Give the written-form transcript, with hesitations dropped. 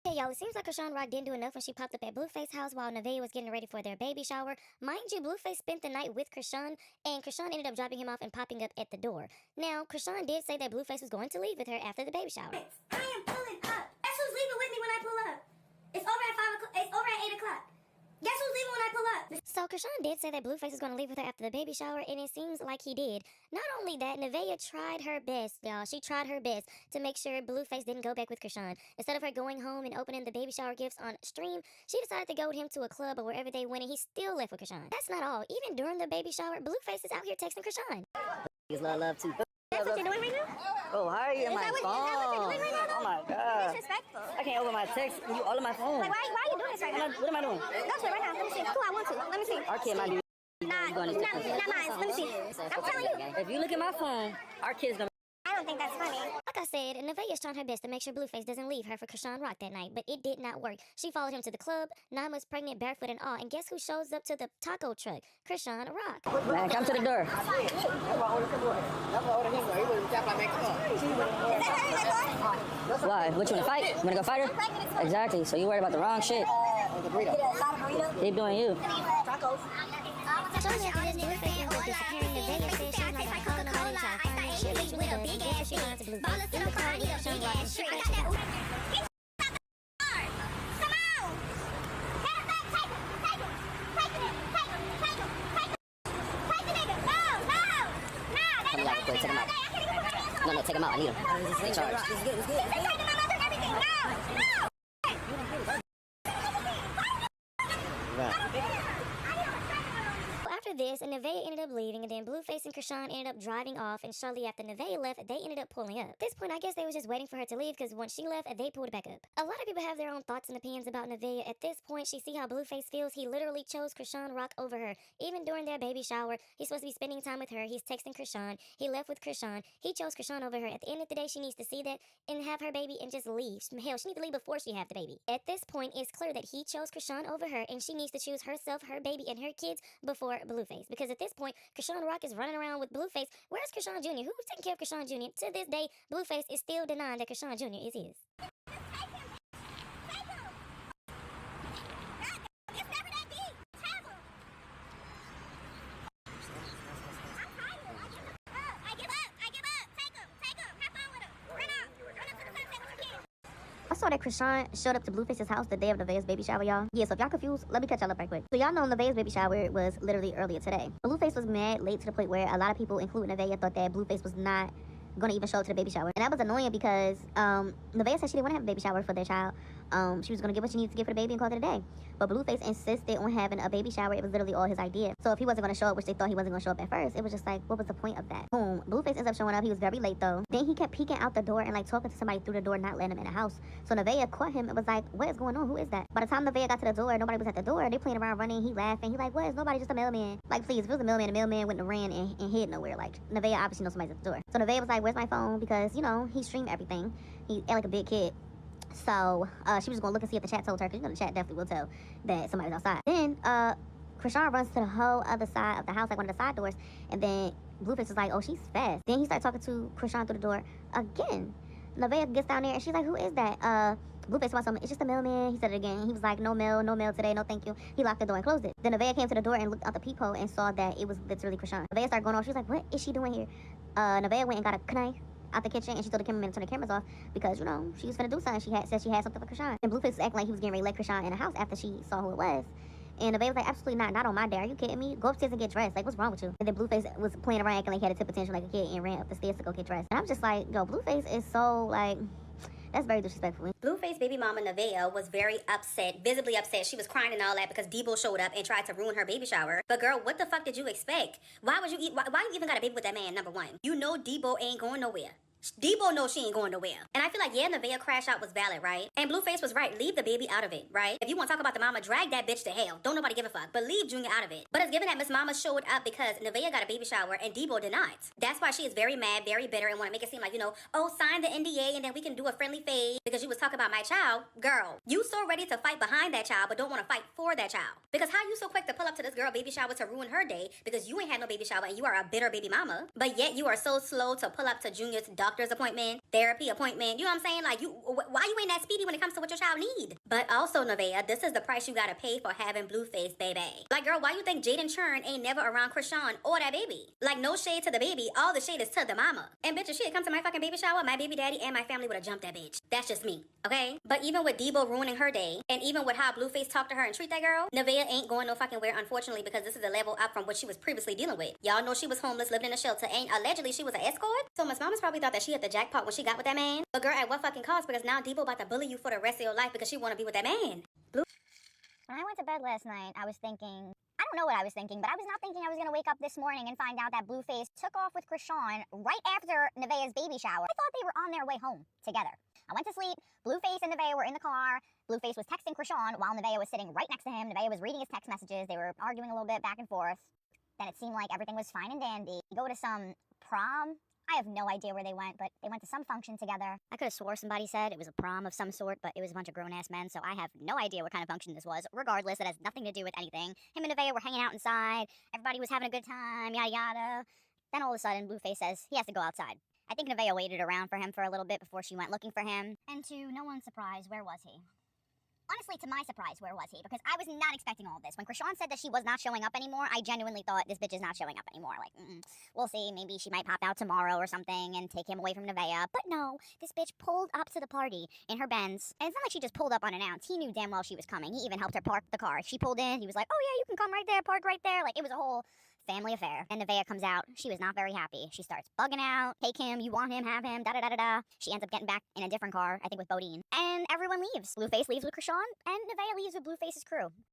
Hey y'all, it seems like Chrisean Rock didn't do enough when she popped up at Blueface's house while Nevaeh was getting ready for their baby shower. Mind you, Blueface spent the night with Chrisean, and Chrisean ended up dropping him off and popping up at the door. Now, Chrisean did say that Blueface was going to leave with her after the baby shower. I am pulling up. Guess who's leaving with me when I pull up? It's over at 5 o'clock. It's over at 8 o'clock. Guess who's leaving when I pull up? So Chrisean did say that Blueface was going to leave with her after the baby shower, and it seems like he did. Not only that, Nevaeh tried her best, y'all. She tried her best to make sure Blueface didn't go back with Chrisean. Instead of her going home and opening the baby shower gifts on stream, she decided to go with him to a club or wherever they went, and he still left with Chrisean. That's not all. Even during the baby shower, Blueface is out here texting Chrisean. It's love too. That's what you're doing right now? Oh, how are you in my phone? Is that what you're doing right now? Oh my god. Disrespectful. I can't open my text. You all in my phone. Like, why are you doing this right now? What am I doing? Go to it right now. Let me see. Who I want to. Let me see. Our kid might be. Not mine. Let me see. I'm telling you. If you look at my phone, our kid's gonna. I don't think that's funny. Like I said, Nevaeh is trying her best to make sure Blueface doesn't leave her for Chrisean Rock that night, but it did not work. She followed him to the club, 9 months pregnant, barefoot and all, and guess who shows up to the taco truck? Chrisean Rock. Man, come to the door. Why? What, you wanna fight? You wanna go fight her? Exactly, so you worried about the wrong shit. Keep doing you. Shortly after this, Blueface ended up disappearing. Nevaeh said she's not gonna call nobody to try to find her. She eventually does, and guess what she finds Blueface in the car with Chrisean Rock, and she crashes out. Take him out. No, take him out. I need him. Take charge. After this, Nevaeh ended up leaving, and then Blueface and Chrisean ended up driving off, and shortly after Nevaeh left, they ended up pulling up. At this point, I guess they was just waiting for her to leave, because once she left, they pulled it back up. A lot of people have their own thoughts and opinions about Nevaeh. At this point, she see how Blueface feels. He literally chose Chrisean Rock over her. Even during their baby shower, he's supposed to be spending time with her. He's texting Chrisean. He left with Chrisean. He chose Chrisean over her. At the end of the day, she needs to see that and have her baby and just leave. Hell, she needs to leave before she have the baby. At this point, it's clear that he chose Chrisean over her, and she needs to choose herself, her baby, and her kids before Blueface. Because at this point, Chrisean Rock is running around with Blueface. Where's Chrisean Jr.? Who's taking care of Chrisean Jr.? To this day, Blueface is still denying that Chrisean Jr. is his. I saw that Chrisean showed up to Blueface's house the day of Nevaeh's baby shower, y'all. Yeah, so if y'all confused, let me catch y'all up right quick. So y'all know Nevaeh's baby shower was literally earlier today. Blueface was mad late to the point where a lot of people, including Nevaeh, thought that Blueface was not gonna even show up to the baby shower. And that was annoying because Nevaeh said she didn't want to have a baby shower for their child. She was gonna get what she needed to get for the baby and call it a day. But Blueface insisted on having a baby shower. It was literally all his idea. So if he wasn't gonna show up, which they thought he wasn't gonna show up at first, it was just like, what was the point of that? Boom. Blueface ends up showing up. He was very late though. Then he kept peeking out the door and like talking to somebody through the door, not letting him in the house. So Nevaeh caught him and was like, what is going on? Who is that? By the time Nevaeh got to the door, nobody was at the door. They playing around running. He laughing. He like, what? Is nobody, just a mailman? Like, please, if it was a mailman, the mailman wouldn't have ran and hid nowhere. Like, Nevaeh obviously knows somebody's at the door. So Nevaeh was like, where's my phone? Because, you know, he streamed everything. He act like a big kid. So she was gonna look and see if the chat told her, because you know the chat definitely will tell that somebody's outside. Then Chrisean runs to the whole other side of the house, like one of the side doors, and then Blueface was like, oh, she's fast. Then he started talking to Chrisean through the door again. Nevaeh gets down there and she's like, who is that? Blueface wants something. It's just a mailman. He said it again. He was like, no mail today, no thank you. He locked the door and closed it. Then Nevaeh came to the door and looked out the peephole and saw that it was literally Chrisean. Nevaeh started going off. She was like, what is she doing here? Nevaeh went and got a knife out the kitchen, and she told the cameraman to turn the cameras off because, you know, she was finna do something. Said she had something for Chrisean. And Blueface was acting like he was getting ready to let Chrisean in the house after she saw who it was. And Nevaeh was like, absolutely not on my day. Are you kidding me? Go upstairs and get dressed. Like, what's wrong with you? And then Blueface was playing around acting like he had a tip attention like a kid and ran up the stairs to go get dressed. And I'm just like, yo, Blueface is so, like, that's very disrespectful. Blueface baby mama Nevaeh was very upset, visibly upset. She was crying and all that because Debo showed up and tried to ruin her baby shower. But girl, what the fuck did you expect? Why would you eat? Why you even got a baby with that man? Number one, you know Debo ain't going nowhere. Debo knows she ain't going nowhere. And I feel like, yeah, Nevaeh crash out was valid, right? And Blueface was right. Leave the baby out of it, right? If you want to talk about the mama, drag that bitch to hell. Don't nobody give a fuck. But leave Junior out of it. But it's given that Miss Mama showed up because Nevaeh got a baby shower and Debo did not. That's why she is very mad, very bitter, and want to make it seem like, you know, oh, sign the NDA and then we can do a friendly fade because you was talking about my child. Girl, you so ready to fight behind that child but don't want to fight for that child. Because how you so quick to pull up to this girl baby shower to ruin her day because you ain't had no baby shower and you are a bitter baby mama, but yet you are so slow to pull up to Junior's doctor doctor's appointment, therapy appointment. You know what I'm saying? Like, why you ain't that speedy when it comes to what your child need? But also, Nevaeh, this is the price you gotta pay for having Blueface, baby. Like, girl, why you think Jaden Churn ain't never around Chrisean or that baby? Like, no shade to the baby, all the shade is to the mama. And bitch, if she had come to my fucking baby shower, my baby daddy and my family would have jumped that bitch. That's just me, okay? But even with Debo ruining her day, and even with how Blueface talked to her and treat that girl, Nevaeh ain't going no fucking where, unfortunately, because this is a level up from what she was previously dealing with. Y'all know she was homeless, lived in a shelter, and allegedly she was an escort. So Miss Mama's probably thought that she hit the jackpot when she got with that man. But girl, at what fucking cost? Because now Debo about to bully you for the rest of your life because she want to be with that man. When I went to bed last night, I was thinking, I don't know what I was thinking, but I was not thinking I was going to wake up this morning and find out that Blueface took off with Chrisean right after Nevaeh's baby shower. I thought they were on their way home together. I went to sleep. Blueface and Nevaeh were in the car. Blueface was texting Chrisean while Nevaeh was sitting right next to him. Nevaeh was reading his text messages. They were arguing a little bit back and forth. Then it seemed like everything was fine and dandy. Go to some prom. I have no idea where they went, but they went to some function together. I could have swore somebody said it was a prom of some sort, but it was a bunch of grown-ass men, so I have no idea what kind of function this was. Regardless, it has nothing to do with anything. Him and Nevaeh were hanging out inside. Everybody was having a good time, yada yada. Then all of a sudden, Blueface says he has to go outside. I think Nevaeh waited around for him for a little bit before she went looking for him. And to no one's surprise, where was he? Honestly, to my surprise, where was he? Because I was not expecting all of this. When Chrisean said that she was not showing up anymore, I genuinely thought this bitch is not showing up anymore. Like, we'll see. Maybe she might pop out tomorrow or something and take him away from Nevaeh. But no, this bitch pulled up to the party in her Benz. And it's not like she just pulled up unannounced. He knew damn well she was coming. He even helped her park the car. She pulled in. He was like, oh yeah, you can come right there, park right there. Like, it was a whole family affair. And Nevaeh comes out. She was not very happy. She starts bugging out. Take him. You want him. Have him. Da da da da da. She ends up getting back in a different car, I think with Bodine. And everyone leaves. Blueface leaves with Chrisean, and Nevaeh leaves with Blueface's crew.